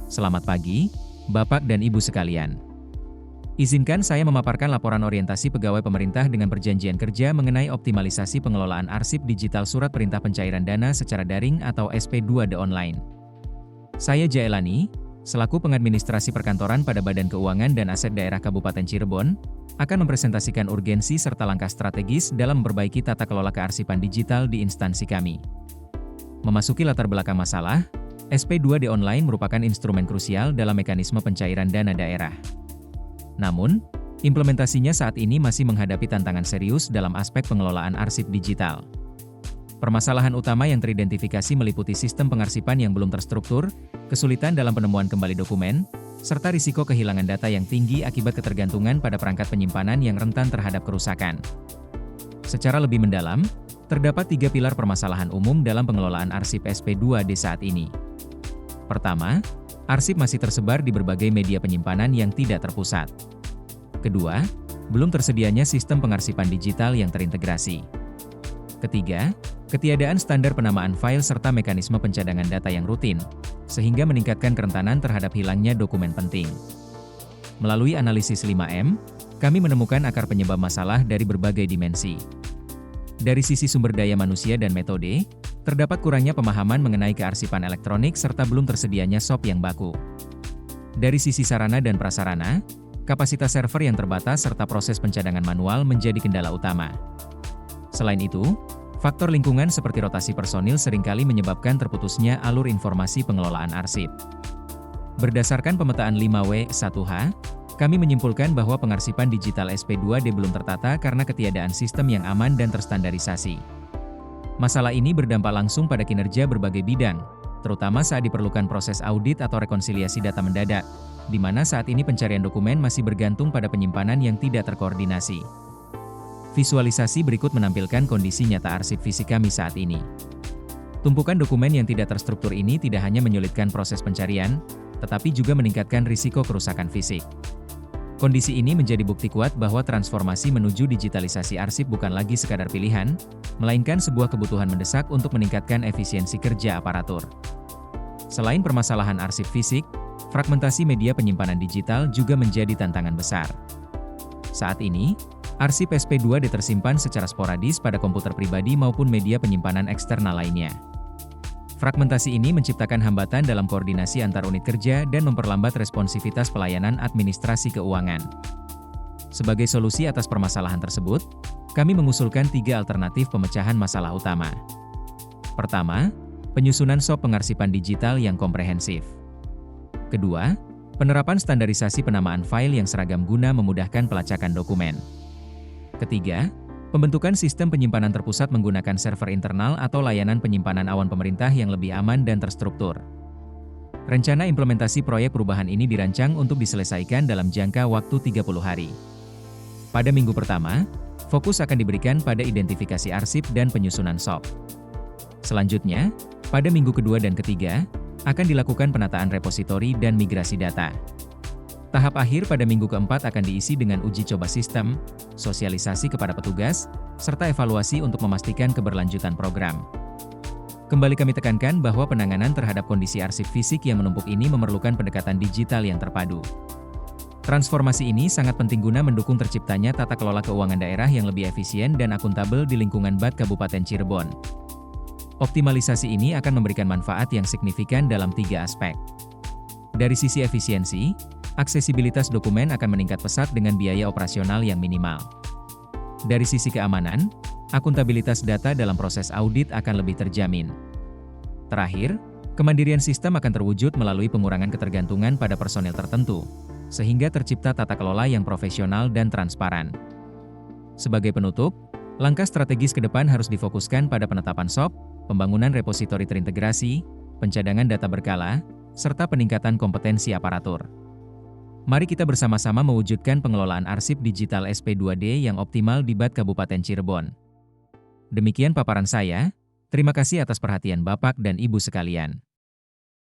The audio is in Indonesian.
Selamat pagi, Bapak dan Ibu sekalian. Izinkan saya memaparkan laporan orientasi pegawai pemerintah dengan perjanjian kerja mengenai optimalisasi pengelolaan arsip digital surat perintah pencairan dana secara daring atau SP2D online. Saya Jaelani, selaku pengadministrasi perkantoran pada Badan Keuangan dan Aset Daerah Kabupaten Cirebon, akan mempresentasikan urgensi serta langkah strategis dalam memperbaiki tata kelola kearsipan digital di instansi kami. Memasuki latar belakang masalah, SP2D online merupakan instrumen krusial dalam mekanisme pencairan dana daerah. Namun, implementasinya saat ini masih menghadapi tantangan serius dalam aspek pengelolaan arsip digital. Permasalahan utama yang teridentifikasi meliputi sistem pengarsipan yang belum terstruktur, kesulitan dalam penemuan kembali dokumen, serta risiko kehilangan data yang tinggi akibat ketergantungan pada perangkat penyimpanan yang rentan terhadap kerusakan. Secara lebih mendalam, terdapat 3 pilar permasalahan umum dalam pengelolaan arsip SP2D saat ini. Pertama, arsip masih tersebar di berbagai media penyimpanan yang tidak terpusat. Kedua, belum tersedianya sistem pengarsipan digital yang terintegrasi. Ketiga, ketiadaan standar penamaan file serta mekanisme pencadangan data yang rutin, sehingga meningkatkan kerentanan terhadap hilangnya dokumen penting. Melalui analisis 5M, kami menemukan akar penyebab masalah dari berbagai dimensi. Dari sisi sumber daya manusia dan metode, terdapat kurangnya pemahaman mengenai kearsipan elektronik serta belum tersedianya SOP yang baku. Dari sisi sarana dan prasarana, kapasitas server yang terbatas serta proses pencadangan manual menjadi kendala utama. Selain itu, faktor lingkungan seperti rotasi personil seringkali menyebabkan terputusnya alur informasi pengelolaan arsip. Berdasarkan pemetaan 5W1H, kami menyimpulkan bahwa pengarsipan digital SP2D belum tertata karena ketiadaan sistem yang aman dan terstandarisasi. Masalah ini berdampak langsung pada kinerja berbagai bidang, terutama saat diperlukan proses audit atau rekonsiliasi data mendadak, di mana saat ini pencarian dokumen masih bergantung pada penyimpanan yang tidak terkoordinasi. Visualisasi berikut menampilkan kondisi nyata arsip fisik kami saat ini. Tumpukan dokumen yang tidak terstruktur ini tidak hanya menyulitkan proses pencarian, tetapi juga meningkatkan risiko kerusakan fisik. Kondisi ini menjadi bukti kuat bahwa transformasi menuju digitalisasi arsip bukan lagi sekadar pilihan, melainkan sebuah kebutuhan mendesak untuk meningkatkan efisiensi kerja aparatur. Selain permasalahan arsip fisik, fragmentasi media penyimpanan digital juga menjadi tantangan besar. Saat ini, arsip SP2D tersimpan secara sporadis pada komputer pribadi maupun media penyimpanan eksternal lainnya. Fragmentasi ini menciptakan hambatan dalam koordinasi antar unit kerja dan memperlambat responsivitas pelayanan administrasi keuangan. Sebagai solusi atas permasalahan tersebut, kami mengusulkan 3 alternatif pemecahan masalah utama. Pertama, penyusunan SOP pengarsipan digital yang komprehensif. Kedua, penerapan standarisasi penamaan file yang seragam guna memudahkan pelacakan dokumen. Ketiga, pembentukan sistem penyimpanan terpusat menggunakan server internal atau layanan penyimpanan awan pemerintah yang lebih aman dan terstruktur. Rencana implementasi proyek perubahan ini dirancang untuk diselesaikan dalam jangka waktu 30 hari. Pada minggu pertama, fokus akan diberikan pada identifikasi arsip dan penyusunan SOP. Selanjutnya, pada minggu kedua dan ketiga, akan dilakukan penataan repositori dan migrasi data. Tahap akhir pada minggu keempat akan diisi dengan uji coba sistem, sosialisasi kepada petugas, serta evaluasi untuk memastikan keberlanjutan program. Kembali kami tekankan bahwa penanganan terhadap kondisi arsip fisik yang menumpuk ini memerlukan pendekatan digital yang terpadu. Transformasi ini sangat penting guna mendukung terciptanya tata kelola keuangan daerah yang lebih efisien dan akuntabel di lingkungan BAD Kabupaten Cirebon. Optimalisasi ini akan memberikan manfaat yang signifikan dalam 3 aspek. Dari sisi efisiensi, aksesibilitas dokumen akan meningkat pesat dengan biaya operasional yang minimal. Dari sisi keamanan, akuntabilitas data dalam proses audit akan lebih terjamin. Terakhir, kemandirian sistem akan terwujud melalui pengurangan ketergantungan pada personel tertentu, sehingga tercipta tata kelola yang profesional dan transparan. Sebagai penutup, langkah strategis ke depan harus difokuskan pada penetapan SOP, pembangunan repositori terintegrasi, pencadangan data berkala, serta peningkatan kompetensi aparatur. Mari kita bersama-sama mewujudkan pengelolaan arsip digital SP2D yang optimal di BAD Kabupaten Cirebon. Demikian paparan saya, terima kasih atas perhatian Bapak dan Ibu sekalian.